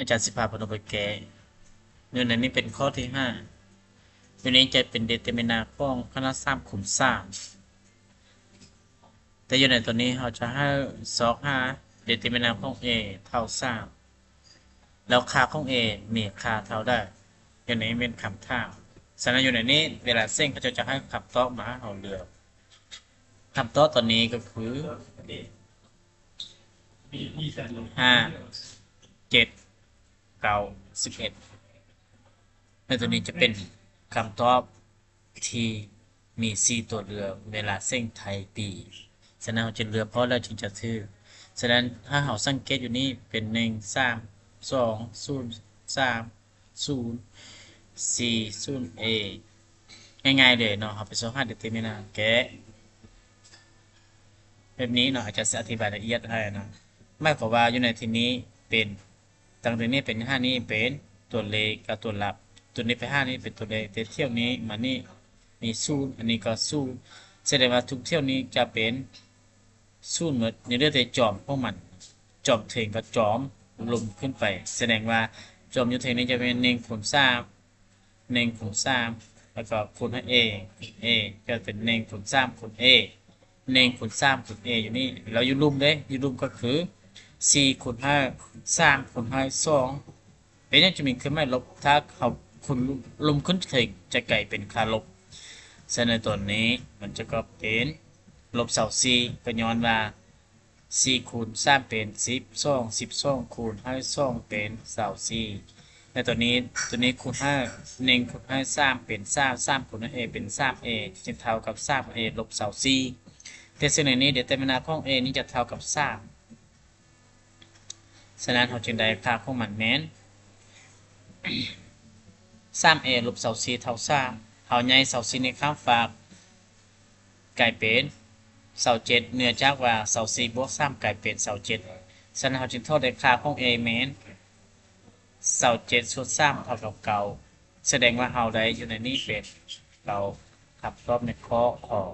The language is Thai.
อาจารย์สิพาพนมไปแก้อยู่ในนี้เป็นข้อที่5อยู่นี้จะเป็นเดเตอร์มินาของคณะสามขุมสามแต่อยู่ในตัวนี้เราจะให้ซอกหาเดเตอร์มินาของ A เท่า3แล้วค่าของ A มีค่าเท่าได้อยู่ในเป็นคำถามฉะนั้นอยู่ในนี้เวลาเส้นเขาจะให้คำตอบมาเอาเลือกคำตอบตัวนี้ก็คือ5 7 9 11ในตัวนี้จะเป็นคำตอบที่มี4ตัวเลือกเวลาเส้นไทยปีฉะนั้นเราจะเลือกเพราะเราจึงจะถือฉะนั้นถ้าเราสังเกตอยู่นี่เป็น1 3 2 0 3 0 4 0 A ง่ายๆเลยเนาะเราไป2 5เดเตอร์มินาแกะแบบนี้เนาะอาจจะอธิบายละเอียดให้นะไม่ขอว่าอยู่ในที่นี้เป็นตั้งแต่นี้เป็น5นี้เป็นตัวเลขกับตัวลับตัวนี้ไป5นี้เป็นตัวเลขแต่เที่ยวนี้มานี่มี0อันนี้ก็0แสดงว่าทุกเที่ยวนี้จะเป็น0หมดในเรื่องแต่จอมพวกมันจอมเทงกับจอมลมขึ้นไปแสดงว่าจอมอยู่เทงนี้จะเป็น1คูณ3 1คูณ3แล้วก็คูณให้ A ก็เป็น1คูณ3คูณ A 1คูณ3คูณ A อยู่นี่เราอยู่ลุ่มเด้อยู่ลุ่มก็คือ4คูณ5 3คูณ5 2เป็นยังจะมีขึ้นไม่ลบถ้าเขาคุณลุ่มขึ้นถึงจะไก่เป็นค่าลบฉะนั้นตัวนี้มันจะก็เป็นลบเสา4ก็ย้อนว่า4คูณ3เป็น12 12คูณ5 2เป็นเสา4ในตัวนี้คูณ5 1คูณ5 3เป็น3คูณ5 A เป็น3 A จึงเท่ากับ3 A ลบเสา4แต่ซึ่งในนี้เดเตอร์มินาของ A นี้จะเท่ากับ3ฉะนั้นเราจึงได้ค่าของมันแม้น3A ลบเสา4เท่า3เอาใหญ่เสา4ในข้างฝากกลายเป็นเสา7เนื่องจากว่าเสา4บวก3กลายเป็นเสา7ฉะนั้นเราจึงโทษได้ค่าของ A แม้นเสา7ส่วน3เท่ากับ9แสดงว่าเราได้อยู่ในนี้เป็นเราขับรอบในข้อของ